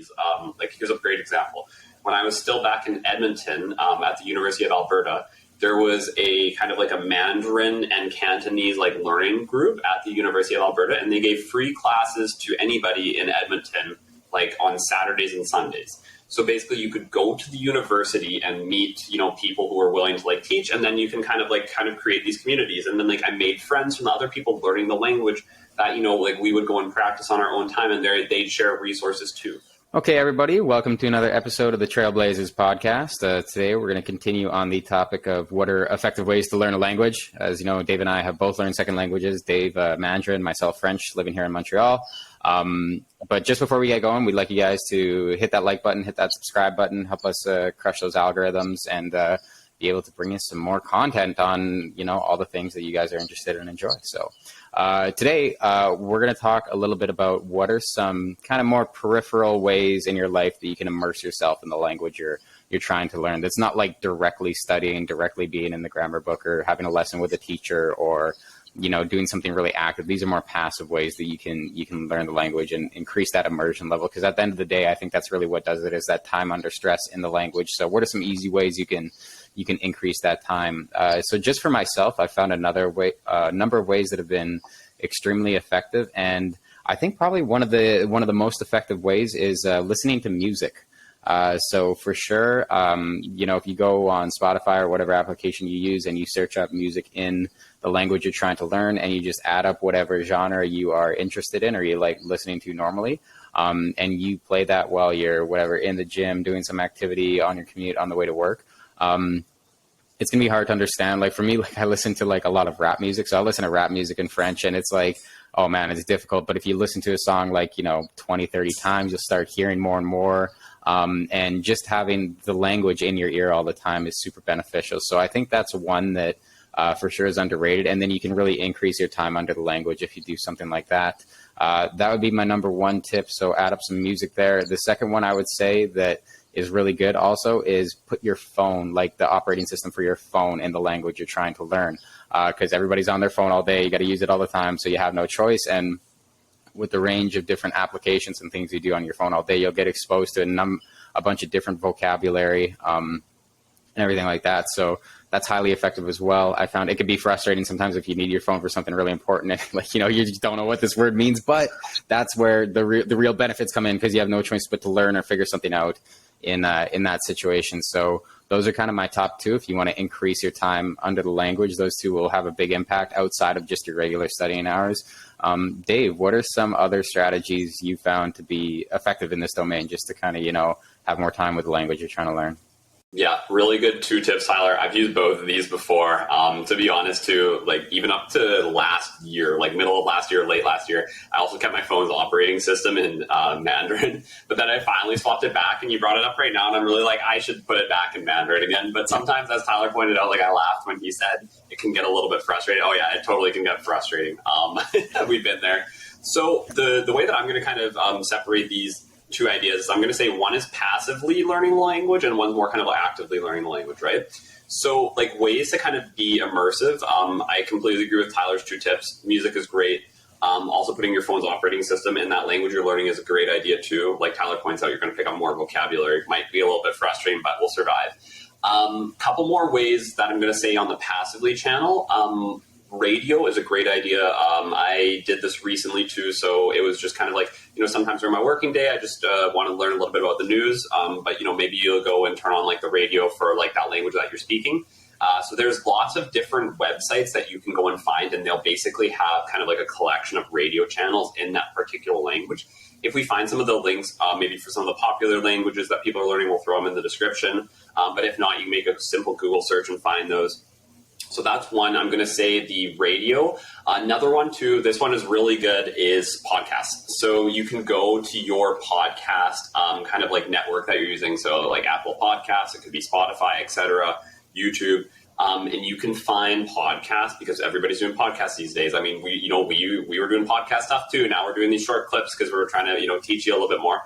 communities. Like here's a great example. When I was still back in Edmonton at the University of Alberta, there was a kind of like a Mandarin and Cantonese like learning group at the University of Alberta, and they gave free classes to anybody in Edmonton, like on Saturdays and Sundays. So basically you could go to the university and meet, people who are willing to like teach, and then you can kind of create these communities. And then like I made friends from other people learning the language that, like we would go and practice on our own time, and they'd share resources too. Okay, everybody, welcome to another episode of the Trailblazers podcast. Today, we're going to continue on the topic of what are effective ways to learn a language. As you know, Dave and I have both learned second languages. Dave, Mandarin, myself, French, living here in Montreal. But just before we get going, we'd like you guys to hit that like button, hit that subscribe button, help us crush those algorithms, and be able to bring you some more content on, all the things that you guys are interested in and enjoy. So today, we're going to talk a little bit about what are some kind of more peripheral ways in your life that you can immerse yourself in the language you're trying to learn. That's not like directly studying, directly being in the grammar book or having a lesson with a teacher or, doing something really active. These are more passive ways that you can learn the language and increase that immersion level. Because at the end of the day, I think that's really what does it, is that time under stress in the language. So what are some easy ways you can increase that time? So just for myself, I found a number of ways that have been extremely effective. And I think probably one of the most effective ways is listening to music. So for sure, if you go on Spotify or whatever application you use and you search up music in the language you're trying to learn, and you just add up whatever genre you are interested in or you like listening to normally, and you play that while you're in the gym, doing some activity, on your commute, on the way to work, it's gonna be hard to understand. Like for me, like I listen to like a lot of rap music, so I listen to rap music in French, and it's like, oh man, it's difficult. But if you listen to a song like 20, 30 times, you'll start hearing more and more. And just having the language in your ear all the time is super beneficial. So I think that's one that for sure is underrated. And then you can really increase your time under the language if you do something like that. That would be my number one tip. So add up some music there. The second one I would say that is really good also is put your phone, like the operating system for your phone, in the language you're trying to learn. Because everybody's on their phone all day. You got to use it all the time. So you have no choice. And with the range of different applications and things you do on your phone all day, you'll get exposed to a bunch of different vocabulary and everything like that. So that's highly effective as well. I found it could be frustrating sometimes if you need your phone for something really important and you just don't know what this word means, but that's where the real benefits come in, because you have no choice but to learn or figure something out in that situation. So those are kind of my top two. If you want to increase your time under the language, those two will have a big impact outside of just your regular studying hours. Dave, what are some other strategies you found to be effective in this domain, just to kind of, have more time with the language you're trying to learn? Yeah, really good 2 tips, Tyler. I've used both of these before. To be honest, too, like even up to last year, like middle of last year, late last year, I also kept my phone's operating system in Mandarin. But then I finally swapped it back, and you brought it up right now, and I'm really like, I should put it back in Mandarin again. But sometimes, as Tyler pointed out, like I laughed when he said it can get a little bit frustrating. Oh yeah, it totally can get frustrating. We've been there. So the way that I'm going to kind of separate these 2 ideas, I'm going to say one is passively learning the language and one's more kind of like actively learning the language, right? So like ways to kind of be immersive. I completely agree with Tyler's 2 tips. Music is great. Also putting your phone's operating system in that language you're learning is a great idea too. Like Tyler points out, you're going to pick up more vocabulary. It might be a little bit frustrating, but we'll survive. Couple more ways that I'm going to say on the passively channel. Radio is a great idea. I did this recently too, so it was just kind of like, sometimes during my working day, I just want to learn a little bit about the news, but maybe you'll go and turn on like the radio for like that language that you're speaking. So there's lots of different websites that you can go and find, and they'll basically have kind of like a collection of radio channels in that particular language. If we find some of the links, maybe for some of the popular languages that people are learning, we'll throw them in the description. But if not, you can make a simple Google search and find those. So that's one. I'm going to say the radio. Another one too, this one is really good, is podcasts. So you can go to your podcast kind of like network that you're using. So like Apple Podcasts, it could be Spotify, etc., YouTube. And you can find podcasts, because everybody's doing podcasts these days. I mean, we were doing podcast stuff too. Now we're doing these short clips because we're trying to, teach you a little bit more.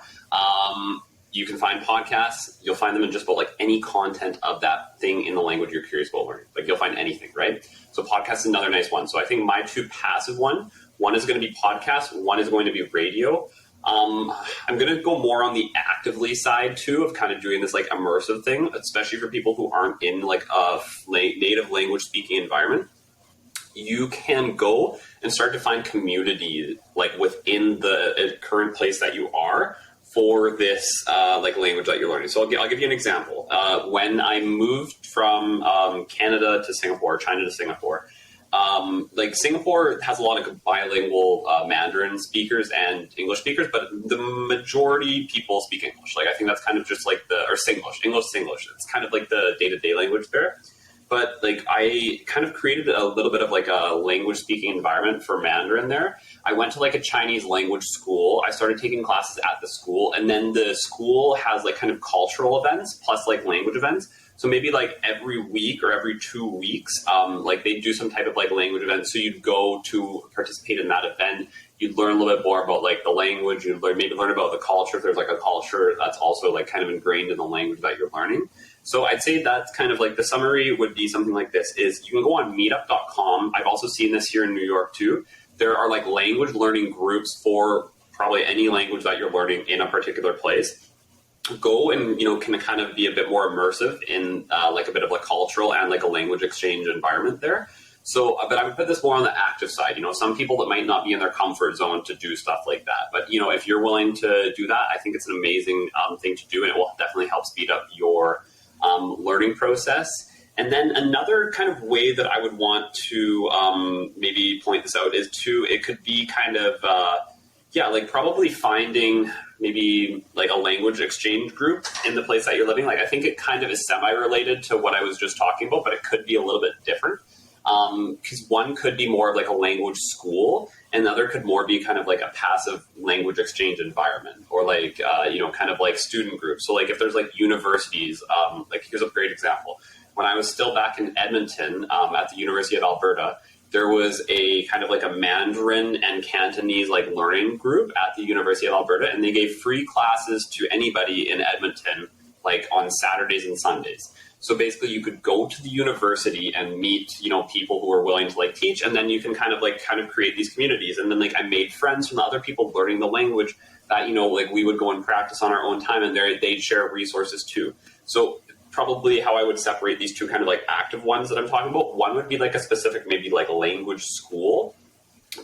You can find podcasts. You'll find them in just about like any content of that thing in the language you're curious about learning. Like you'll find anything, right? So podcast is another nice one. So I think my 2 passive one is going to be podcasts. One is going to be radio. I'm going to go more on the actively side too of kind of doing this like immersive thing, especially for people who aren't in like a native language speaking environment. You can go and start to find community like within the current place that you are for this like language that you're learning. So I'll give you an example. When I moved from Canada to Singapore, China to Singapore, like Singapore has a lot of bilingual Mandarin speakers and English speakers, but the majority people speak English. Like I think that's kind of just like English. It's kind of like the day-to-day language there. But like I kind of created a little bit of like a language speaking environment for Mandarin there. I went to like a Chinese language school. I started taking classes at the school, and then the school has like kind of cultural events plus like language events. So maybe like every week or every 2 weeks, like they do some type of like language event. So you'd go to participate in that event. You'd learn a little bit more about like the language. You'd maybe learn about the culture. If there's like a culture that's also like kind of ingrained in the language that you're learning. So I'd say that's kind of like the summary would be something like this is you can go on meetup.com. I've also seen this here in New York too. There are like language learning groups for probably any language that you're learning in a particular place. Go and, can kind of be a bit more immersive in like a bit of a cultural and like a language exchange environment there. So, but I would put this more on the active side. Some people that might not be in their comfort zone to do stuff like that. But, if you're willing to do that, I think it's an amazing thing to do, and it will definitely help speed up your learning process. And then another kind of way that I would want to maybe point this out is it could be kind of, like probably finding maybe like a language exchange group in the place that you're living. Like I think it kind of is semi-related to what I was just talking about, but it could be a little bit different. Because one could be more of like a language school, and the other could more be kind of like a passive language exchange environment, or like, kind of like student groups. So like if there's like universities, like here's a great example. When I was still back in Edmonton at the University of Alberta, there was a kind of like a Mandarin and Cantonese like learning group at the University of Alberta, and they gave free classes to anybody in Edmonton, like on Saturdays and Sundays. So basically you could go to the university and meet, people who are willing to like teach, and then you can kind of create these communities. And then like I made friends from the other people learning the language that, like we would go and practice on our own time, and they'd share resources too. So probably how I would separate these two kind of like active ones that I'm talking about. One would be like a specific, maybe like a language school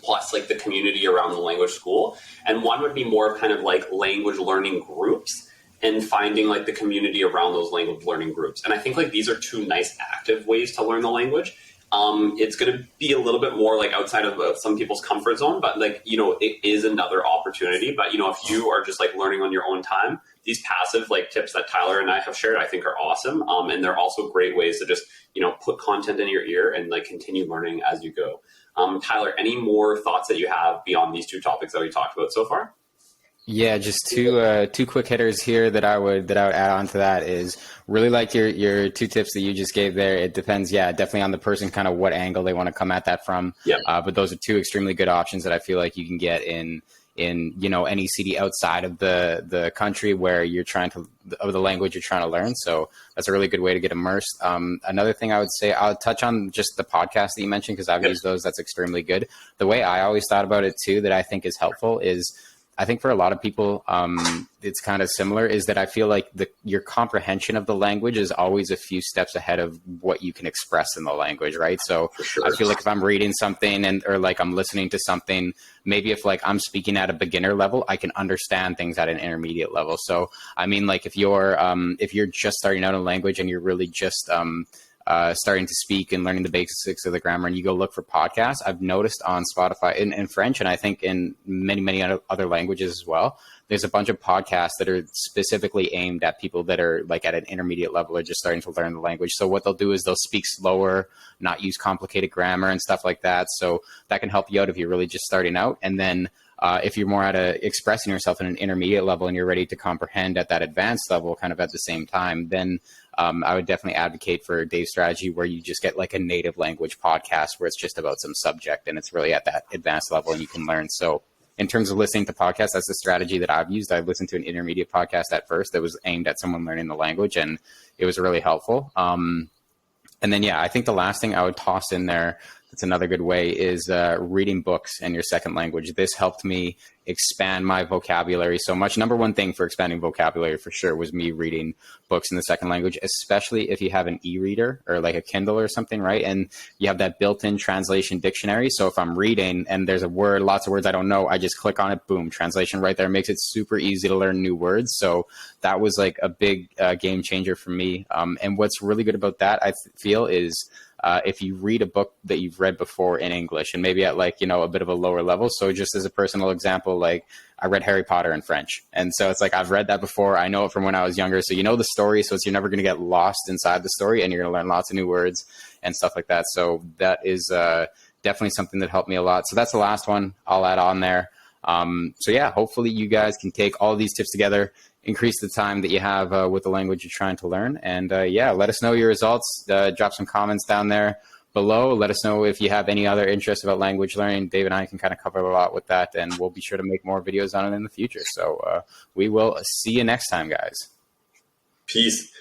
plus like the community around the language school. And one would be more kind of like language learning groups, and finding like the community around those language learning groups. And I think like these are two nice active ways to learn the language. It's going to be a little bit more like outside of some people's comfort zone, but like, it is another opportunity. But, if you are just like learning on your own time, these passive like tips that Tyler and I have shared, I think are awesome. And they're also great ways to just, put content in your ear and like continue learning as you go. Tyler, any more thoughts that you have beyond these two topics that we talked about so far? Yeah, just two quick hitters here that I would add on to that is really like your two tips that you just gave there. It depends, definitely on the person, kind of what angle they want to come at that from. Yeah. But those are two extremely good options that I feel like you can get in any city outside of the country where you're of the language you're trying to learn. So that's a really good way to get immersed. Another thing I would say, I'll touch on just the podcast that you mentioned, because I've used those. That's extremely good. The way I always thought about it too, that I think is helpful is, I think for a lot of people, it's kind of similar, is that I feel like your comprehension of the language is always a few steps ahead of what you can express in the language, right? So sure. I feel like if I'm reading something or like I'm listening to something, maybe if like I'm speaking at a beginner level, I can understand things at an intermediate level. So, I mean, like if you're just starting out in a language and you're really just starting to speak and learning the basics of the grammar, and you go look for podcasts, I've noticed on Spotify in French, and I think in many other languages as well, there's a bunch of podcasts that are specifically aimed at people that are like at an intermediate level or just starting to learn the language. So what they'll do is they'll speak slower, not use complicated grammar and stuff like that. So that can help you out if you're really just starting out. And then if you're more expressing yourself at an intermediate level and you're ready to comprehend at that advanced level kind of at the same time, then I would definitely advocate for Dave's strategy where you just get like a native language podcast where it's just about some subject and it's really at that advanced level and you can learn. So in terms of listening to podcasts, that's the strategy that I've used. I listened to an intermediate podcast at first that was aimed at someone learning the language, and it was really helpful. And then, I think the last thing I would toss in there It's another good way is reading books in your second language. This helped me expand my vocabulary so much. Number one thing for expanding vocabulary for sure was me reading books in the second language, especially if you have an e-reader or like a Kindle or something, right? And you have that built-in translation dictionary. So if I'm reading and there's a word, lots of words I don't know, I just click on it, boom, translation right there. Makes it super easy to learn new words. So that was like a big game changer for me. And what's really good about that, I feel, is if you read a book that you've read before in English and maybe at like, you know, a bit of a lower level. So just as a personal example, like I read Harry Potter in French. And so it's like, I've read that before. I know it from when I was younger. So you know the story. So you're never going to get lost inside the story and you're going to learn lots of new words and stuff like that. So that is definitely something that helped me a lot. So that's the last one I'll add on there. So yeah, hopefully you guys can take all these tips together, increase the time that you have with the language you're trying to learn. And yeah, let us know your results. Drop some comments down there below. Let us know if you have any other interests about language learning. Dave and I can kind of cover a lot with that, and we'll be sure to make more videos on it in the future. So we will see you next time, guys. Peace.